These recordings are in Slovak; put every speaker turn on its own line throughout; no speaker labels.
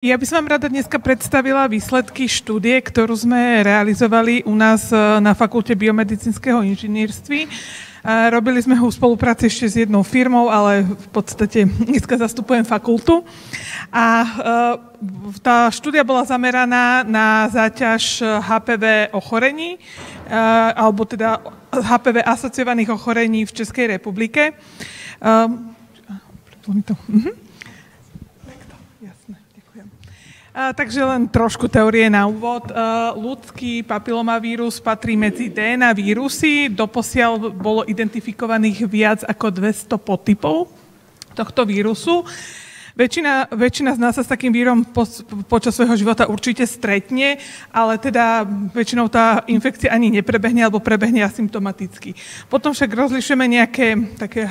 Ja by som vám rada dneska predstavila výsledky štúdie, ktorú sme realizovali u nás na Fakulte biomedicínskeho inžinierství. Robili sme ho v spolupráci ešte s jednou firmou, ale v podstate dneska zastupujem fakultu. A tá štúdia bola zameraná na záťaž HPV ochorení, alebo teda HPV asociovaných ochorení v Českej republike. Takže len trošku teórie na úvod. Ľudský papilomavírus patrí medzi DNA vírusy. Doposiaľ bolo identifikovaných viac ako 200 podtypov tohto vírusu. Väčšina z nás sa s takým vírom počas svojho života určite stretne, ale teda väčšinou tá infekcia ani neprebehne alebo prebehne asymptomaticky. Potom však rozlišujeme nejaké také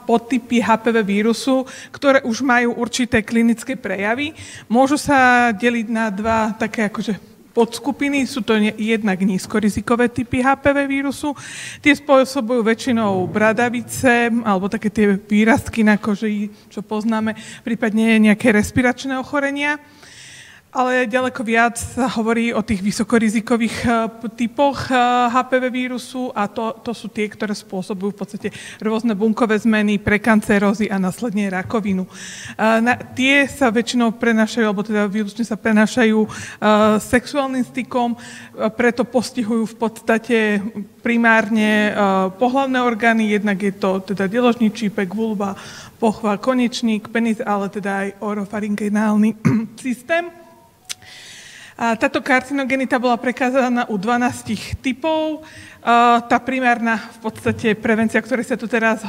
podtypy HPV vírusu, ktoré už majú určité klinické prejavy. Môžu sa deliť na dva také akože podskupiny, sú to jednak nízkorizikové typy HPV vírusu. Tie spôsobujú väčšinou bradavice alebo také tie výrastky na koži, čo poznáme, prípadne nejaké respiračné ochorenia. Ale ďaleko viac sa hovorí o tých vysokorizikových typoch HPV vírusu a to sú tie, ktoré spôsobujú v podstate rôzne bunkové zmeny, prekancerózy a následne rakovinu. Tie sa väčšinou prenášajú, alebo teda výlučne sa prenášajú sexuálnym stykom, preto postihujú v podstate primárne pohlavné orgány, jednak je to teda deložný čípek, vulva, pochva, konečník, penis, ale teda aj oropharyngeálny systém. Táto karcinogenita bola prekázaná u 12 typov. Tá primárna v podstate prevencia, o ktorej sa tu teraz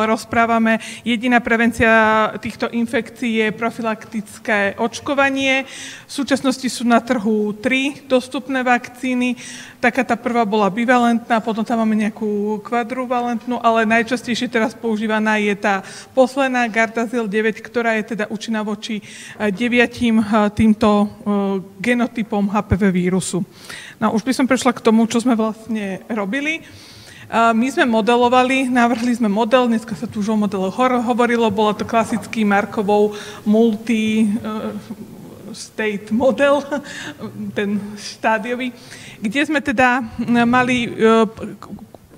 rozprávame, jediná prevencia týchto infekcií je profilaktické očkovanie. V súčasnosti sú na trhu 3 dostupné vakcíny. Taká tá prvá bola bivalentná, potom tam máme nejakú kvadruvalentnú, ale najčastejšie teraz používaná je tá posledná Gardasil 9, ktorá je teda účinná voči 9 týmto genotypom HPV vírusu. No už by som prešla k tomu, čo sme vlastne robili. My sme modelovali, navrhli sme model, dneska sa tu už o modeloch hovorilo, bolo to klasický Markovov multi-state model, ten štádiový, kde sme teda mali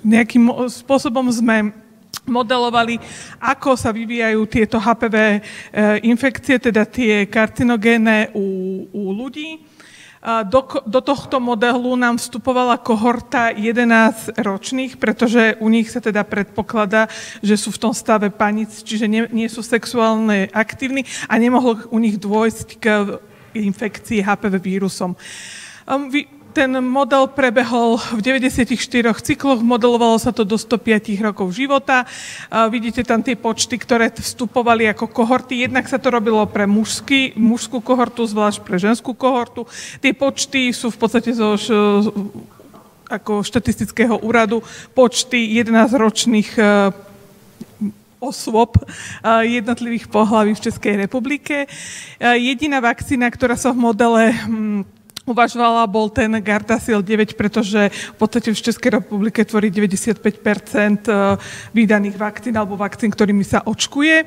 nejakým spôsobom sme modelovali, ako sa vyvíjajú tieto HPV infekcie, teda tie karcinogénne u ľudí. Do tohto modelu nám vstupovala kohorta 11 ročných, pretože u nich sa teda predpokladá, že sú v tom stave paníc, čiže nie sú sexuálne aktívni a nemohlo u nich dôjsť k infekcii HPV vírusom. Ten model prebehol v 94 cykloch, modelovalo sa to do 105 rokov života. Vidíte tam tie počty, ktoré vstupovali ako kohorty. Jednak sa to robilo pre mužskú kohortu, zvlášť pre ženskú kohortu. Tie počty sú v podstate ako štatistického úradu počty 11-ročných osôb jednotlivých pohlaví v Českej republike. Jediná vakcína, ktorá sa v modele uvažovala, bol ten Gardasil 9, pretože v podstate v Českej republike tvorí 95% vydaných vakcín alebo vakcín, ktorými sa očkuje.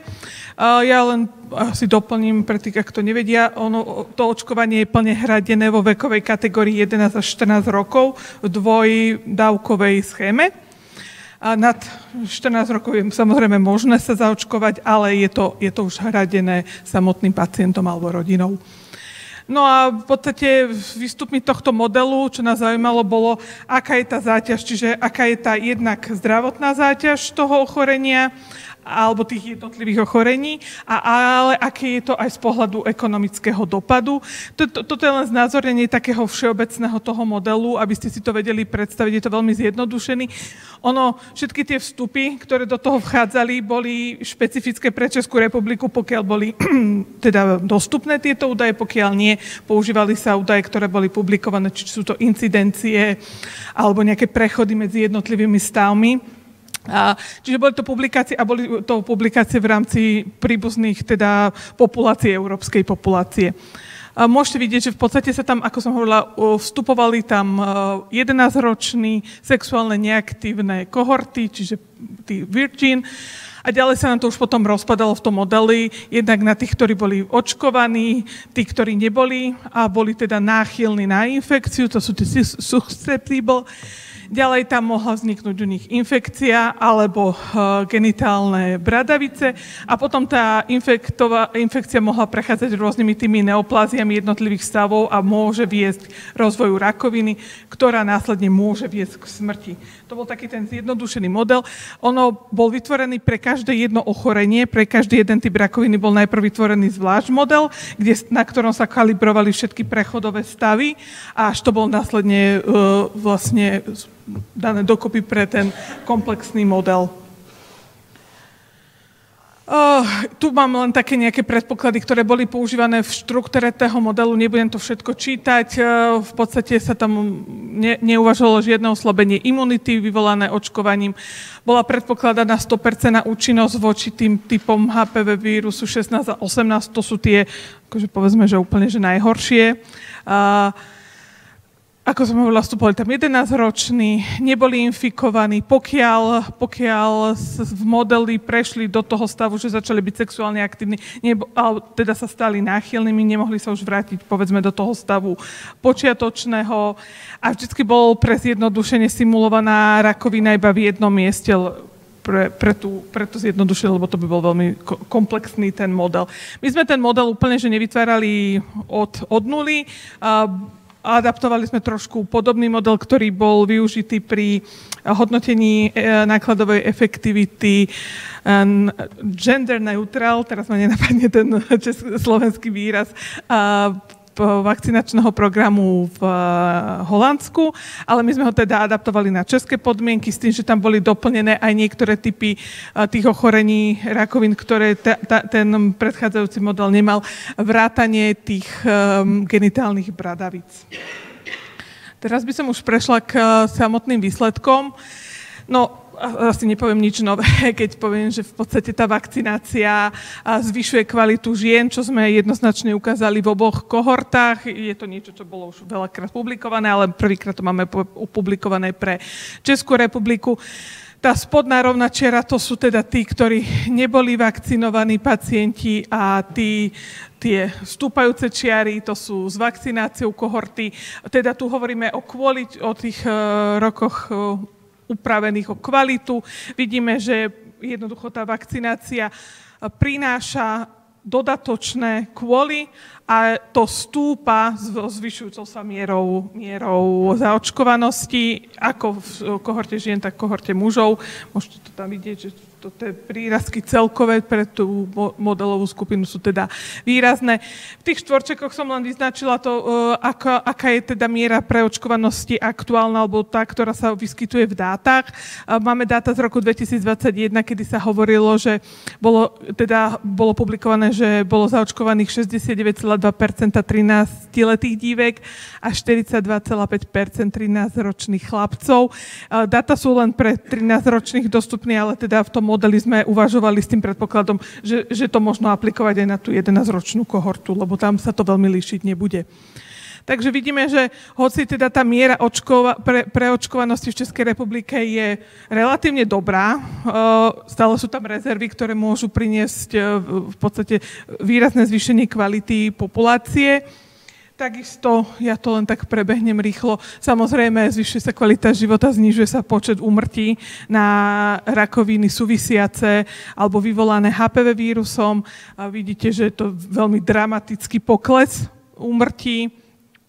Ja len si doplním pre tých, ak to nevedia, to očkovanie je plne hradené vo vekovej kategórii 11 až 14 rokov v dvojdávkovej schéme. A nad 14 rokov je samozrejme možné sa zaočkovať, ale je to už hradené samotným pacientom alebo rodinou. No a v podstate výstupmi tohto modelu, čo nás zaujímalo, bolo, aká je tá záťaž, čiže aká je tá jednak zdravotná záťaž toho ochorenia alebo tých jednotlivých ochorení, ale aké je to aj z pohľadu ekonomického dopadu. Toto je len znázornenie takého všeobecného toho modelu, aby ste si to vedeli predstaviť, je to veľmi zjednodušený. Všetky tie vstupy, ktoré do toho vchádzali, boli špecifické pre Českú republiku, pokiaľ boli teda dostupné tieto údaje, pokiaľ nie, používali sa údaje, ktoré boli publikované, či sú to incidencie alebo nejaké prechody medzi jednotlivými stavmi. Čiže boli to publikácie v rámci príbuzných teda populácie, európskej populácie. Môžete vidieť, že v podstate sa tam, ako som hovorila, vstupovali tam 11-roční sexuálne neaktívne kohorty, čiže tí virgin. A ďalej sa nám to už potom rozpadalo v tom modeli, jednak na tých, ktorí boli očkovaní, tí, ktorí neboli a boli teda náchylní na infekciu, to sú tí susceptible. Ďalej tam mohla vzniknúť u nich infekcia alebo genitálne bradavice a potom tá infekcia mohla prechádzať rôznymi tými neopláziami jednotlivých stavov a môže viesť rozvoju rakoviny, ktorá následne môže viesť k smrti. To bol taký ten zjednodušený model. Ono bol vytvorený pre každé jedno ochorenie, pre každý jeden typ rakoviny bol najprv vytvorený zvlášť model, na ktorom sa kalibrovali všetky prechodové stavy a až to bol následne vlastne dané dokopy pre ten komplexný model. Tu mám len také nejaké predpoklady, ktoré boli používané v štruktúre toho modelu. Nebudem to všetko čítať. V podstate sa tam neuvažovalo žiadne oslabenie imunity vyvolané očkovaním. Bola predpokladaná 100% účinnosť voči tým typom HPV vírusu 16 a 18. To sú tie, akože povedzme, že úplne že najhoršie. Ako som hovorila, vstupovali tam 11-roční, neboli infikovaní, pokiaľ v modeli prešli do toho stavu, že začali byť sexuálne aktívni, teda sa stali náchylnými, nemohli sa už vrátiť, povedzme, do toho stavu počiatočného a vždycky bol pre zjednodušenie simulovaná rakovina iba v jednom mieste, pre to zjednodušenie, lebo to by bol veľmi komplexný ten model. My sme ten model úplne že nevytvárali od nuly, adaptovali sme trošku podobný model, ktorý bol využitý pri hodnotení nákladovej efektivity gender neutral, teraz ma nenapadne ten slovenský výraz, vakcinačného programu v Holandsku, ale my sme ho teda adaptovali na české podmienky s tým, že tam boli doplnené aj niektoré typy tých ochorení rakovín, ktoré ten predchádzajúci model nemal, vrátanie tých genitálnych bradavíc. Teraz by som už prešla k samotným výsledkom. No, asi nepoviem nič nové, keď poviem, že v podstate tá vakcinácia zvyšuje kvalitu žien, čo sme jednoznačne ukázali v oboch kohortách. Je to niečo, čo bolo už veľakrát publikované, ale prvýkrát to máme publikované pre Českú republiku. Tá spodná rovná čiara, to sú teda tí, ktorí neboli vakcinovaní pacienti a tie stúpajúce čiary, to sú s vakcináciou kohorty. Teda tu hovoríme o tých rokoch upravených o kvalitu. Vidíme, že jednoducho tá vakcinácia prináša dodatočné kvôly a to stúpa s zvyšujúcou sa mierou zaočkovanosti, ako v kohorte žien, tak v kohorte mužov. Môžete to tam vidieť, že tie prírazky celkové pre tú modelovú skupinu sú teda výrazné. V tých štvorčekoch som len vyznačila to, aká je teda miera preočkovanosti aktuálna, alebo tá, ktorá sa vyskytuje v dátach. Máme dáta z roku 2021, kedy sa hovorilo, že bolo publikované, že bolo zaočkovaných 69,2% 13-letých dívek a 42,5% 13-ročných chlapcov. Dáta sú len pre 13-ročných dostupné, ale teda v tom modeli sme uvažovali s tým predpokladom, že to možno aplikovať aj na tú 11-ročnú kohortu, lebo tam sa to veľmi líšiť nebude. Takže vidíme, že hoci teda tá miera preočkovanosti v Českej republike je relatívne dobrá, stále sú tam rezervy, ktoré môžu priniesť v podstate výrazné zvýšenie kvality populácie. Takisto, ja to len tak prebehnem rýchlo, samozrejme zvyšuje sa kvalita života, znižuje sa počet úmrtí na rakoviny súvisiace alebo vyvolané HPV vírusom. A vidíte, že je to veľmi dramatický pokles úmrtí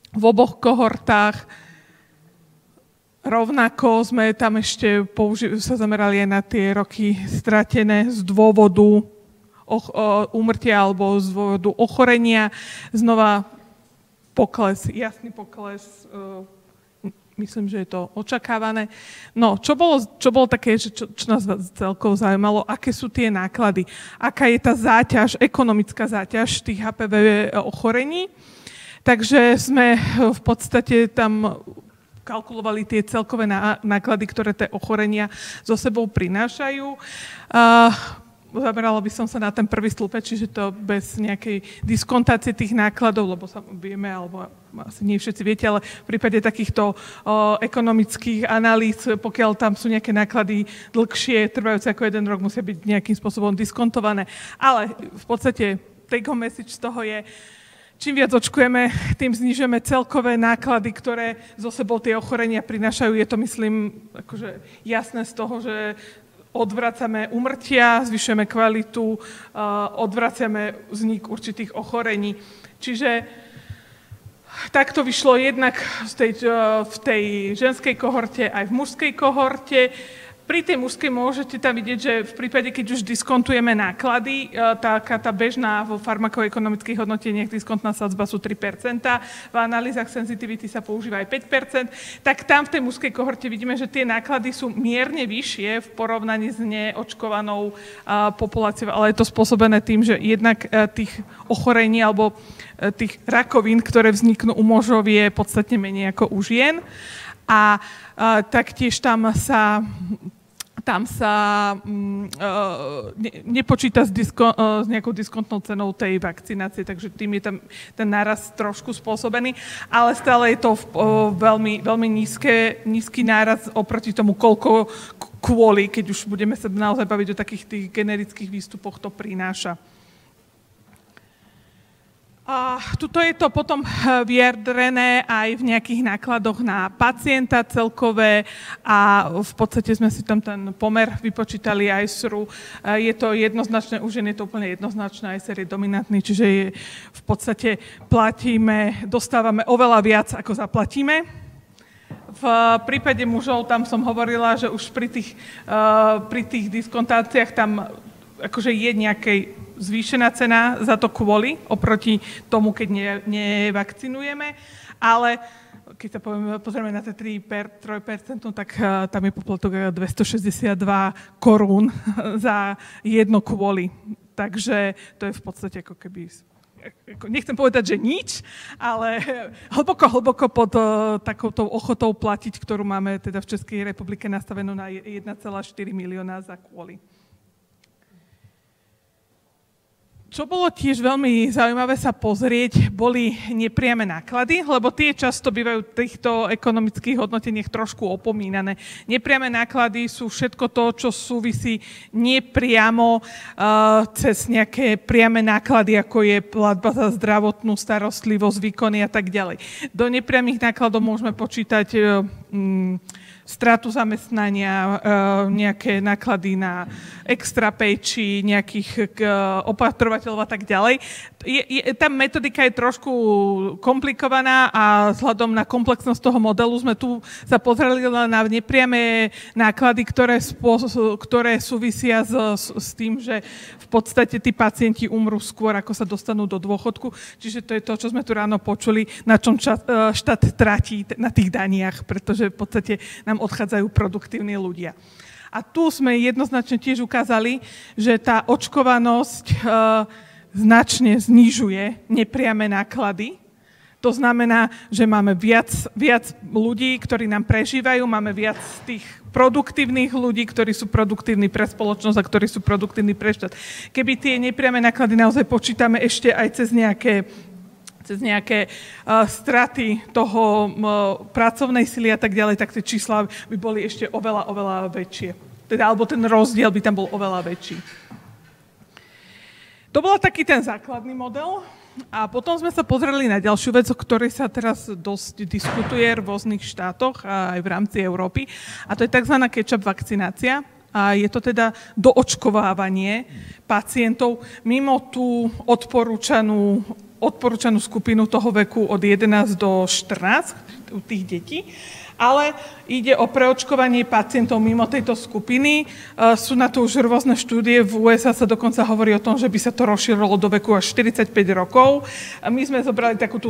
v oboch kohortách. Rovnako sme tam ešte sa zamerali aj na tie roky stratené z dôvodu úmrtia alebo z dôvodu ochorenia. Znova pokles, jasný pokles, myslím, že je to očakávané. No, čo bolo také, čo nás celkovo zaujímalo, aké sú tie náklady, aká je tá záťaž, ekonomická záťaž tých HPV ochorení. Takže sme v podstate tam kalkulovali tie celkové náklady, ktoré tie ochorenia so sebou prinášajú. zamerala by som sa na ten prvý stĺpec, čiže to bez nejakej diskontácie tých nákladov, lebo sa vieme, alebo asi nie všetci viete, ale v prípade takýchto ekonomických analýz, pokiaľ tam sú nejaké náklady dlhšie, trvajúce ako 1 rok, musia byť nejakým spôsobom diskontované. Ale v podstate take home message z toho je, čím viac očkujeme, tým znižujeme celkové náklady, ktoré zo sebou tie ochorenia prinášajú. Je to, myslím, akože jasné z toho, že odvracame úmrtia, zvyšujeme kvalitu, odvracame vznik určitých ochorení. Čiže takto vyšlo jednak v tej ženskej kohorte aj v mužskej kohorte. Pri tej mužskej môžete tam vidieť, že v prípade, keď už diskontujeme náklady, tá bežná vo farmakoekonomických hodnoteniach diskontná sadzba sú 3%, v analýzach sensitivity sa používa aj 5%, tak tam v tej mužskej kohorte vidíme, že tie náklady sú mierne vyššie v porovnaní s neočkovanou populáciou, ale je to spôsobené tým, že jednak tých ochorení alebo tých rakovín, ktoré vzniknú u mužov, je podstatne menej ako u žien. A taktiež tam sa nepočíta s nejakou diskontnou cenou tej vakcinácie, takže tým je tam ten náraz trošku spôsobený, ale stále je to veľmi, veľmi nízky náraz oproti tomu, koľko kvôli, keď už budeme sa naozaj baviť o takých tých generických výstupoch, to prináša. A tuto je to potom vyjadrené aj v nejakých nákladoch na pacienta celkové a v podstate sme si tam ten pomer vypočítali aj SRU. Je to jednoznačné, už je to úplne jednoznačné, aj SR je dominantný, čiže v podstate dostávame oveľa viac, ako zaplatíme. V prípade mužov, tam som hovorila, že už pri tých diskontáciách tam akože je nejakej zvýšená cena za to kvôli, oproti tomu, keď nevakcinujeme, ale keď sa pozrieme na tie 3%, tak tam je poplatok 262 korún za jedno kvôli. Takže to je v podstate ako keby, nechcem povedať, že nič, ale hlboko pod takouto ochotou platiť, ktorú máme teda v Českej republike nastavenú na 1,4 milióna za kvôli. Čo bolo tiež veľmi zaujímavé sa pozrieť, boli nepriame náklady, lebo tie často bývajú v týchto ekonomických hodnoteniach trošku opomínané. Nepriame náklady sú všetko to, čo súvisí nepriamo cez nejaké priame náklady, ako je platba za zdravotnú starostlivosť, výkony a tak ďalej. Do nepriamých nákladov môžeme počítať stratu zamestnania, nejaké náklady na extra péči, nejakých opatrovateľov a tak ďalej. Tá metodika je trošku komplikovaná a vzhľadom na komplexnosť toho modelu sme tu sa pozreli na nepriame náklady, ktoré súvisia s tým, že v podstate tí pacienti umrú skôr, ako sa dostanú do dôchodku. Čiže to je to, čo sme tu ráno počuli, na čom štát tratí na tých daniach, pretože v podstate nám odchádzajú produktívni ľudia. A tu sme jednoznačne tiež ukázali, že tá očkovanosť značne znižuje nepriame náklady. To znamená, že máme viac ľudí, ktorí nám prežívajú, máme viac tých produktívnych ľudí, ktorí sú produktívni pre spoločnosť a ktorí sú produktívni pre štát. Keby tie nepriame náklady naozaj počítame ešte aj cez nejaké straty toho pracovnej sily a tak ďalej, tak tie čísla by boli ešte oveľa väčšie. Teda, alebo ten rozdiel by tam bol oveľa väčší. To bol taký ten základný model. A potom sme sa pozreli na ďalšiu vec, o ktorej sa teraz dosť diskutuje v rôznych štátoch a aj v rámci Európy. A to je tzv. Catch-up vakcinácia. A je to teda doočkovávanie pacientov mimo tú odporúčanú skupinu toho veku od 11 do 14 u tých detí, ale ide o preočkovanie pacientov mimo tejto skupiny. Sú na to už rôzne štúdie, v USA sa dokonca hovorí o tom, že by sa to rozšírilo do veku až 45 rokov. A my sme zobrali takú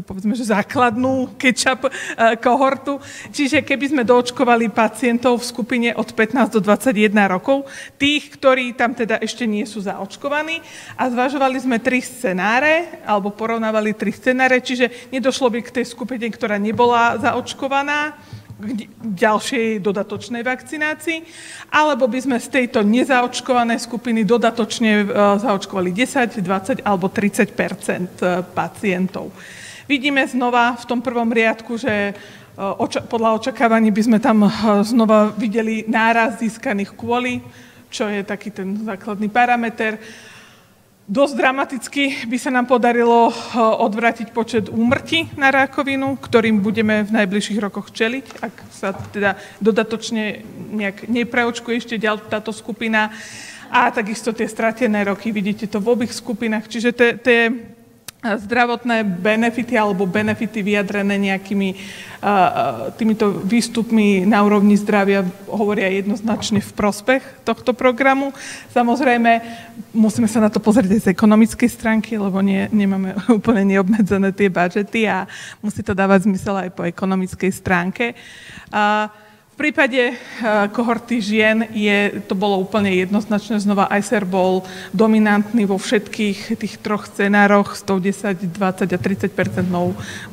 povedzme, že základnú catch-up kohortu. Čiže keby sme doočkovali pacientov v skupine od 15 do 21 rokov, tých, ktorí tam teda ešte nie sú zaočkovaní, a zvažovali sme 3 scenáre, alebo porovnávali 3 scenáre, čiže nedošlo by k tej skupine, ktorá nebola zaočkovaná, k ďalšej dodatočnej vakcinácii, alebo by sme z tejto nezaočkovanej skupiny dodatočne zaočkovali 10, 20 alebo 30 pacientov. Vidíme znova v tom prvom riadku, že podľa očakávaní by sme tam znova videli nárast získaných kôlí, čo je taký ten základný parameter. Dosť dramaticky by sa nám podarilo odvrátiť počet úmrtí na rakovinu, ktorým budeme v najbližších rokoch čeliť, ak sa teda dodatočne nejak nepreočkuje ešte táto skupina. A takisto tie stratené roky, vidíte to v obých skupinách. Čiže tie zdravotné benefity alebo benefity vyjadrené nejakými týmito výstupmi na úrovni zdravia hovoria jednoznačne v prospech tohto programu. Samozrejme, musíme sa na to pozrieť aj z ekonomickej stránky, lebo nemáme úplne neobmedzené tie budžety a musí to dávať zmysel aj po ekonomickej stránke. V prípade kohorty žien to bolo úplne jednoznačné. Znova ICER bol dominantný vo všetkých tých troch scenároch s tou 10, 20 a 30%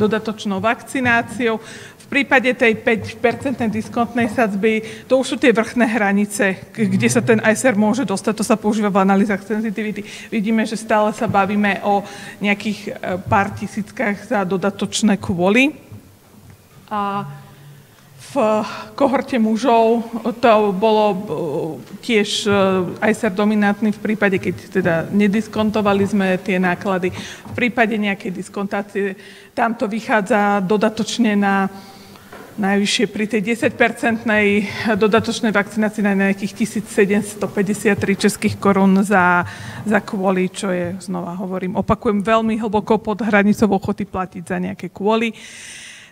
dodatočnou vakcináciou. V prípade tej 5% diskontnej sadzby, to už sú tie vrchné hranice, kde sa ten ICER môže dostať, to sa používa v analýzach senzitivity. Vidíme, že stále sa bavíme o nejakých pár tisíckach za dodatočné kvôli. V kohorte mužov to bolo tiež ICER dominantný v prípade, keď teda nediskontovali sme tie náklady. V prípade nejakej diskontácie tam to vychádza dodatočne na najvyššie pri tej 10% dodatočnej vakcinácii na nejakých 1753 českých korún za kvôli, čo je, znova opakujem, veľmi hlboko pod hranicou ochoty platiť za nejaké kvôli.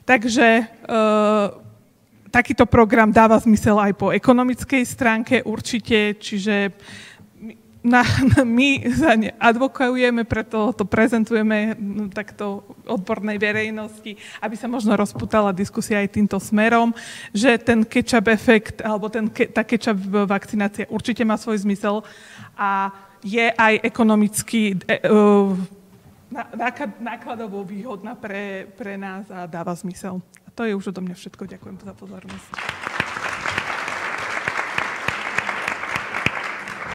Takže takýto program dáva zmysel aj po ekonomickej stránke určite, čiže my za ne advokujeme, preto to prezentujeme takto odbornej verejnosti, aby sa možno rozputala diskusia aj týmto smerom, že ten catch-up efekt, alebo tá catch-up vakcinácia určite má svoj zmysel a je aj ekonomicky nákladovo výhodná pre nás a dáva zmysel. To je už odo mňa všetko. Ďakujem za pozornosť.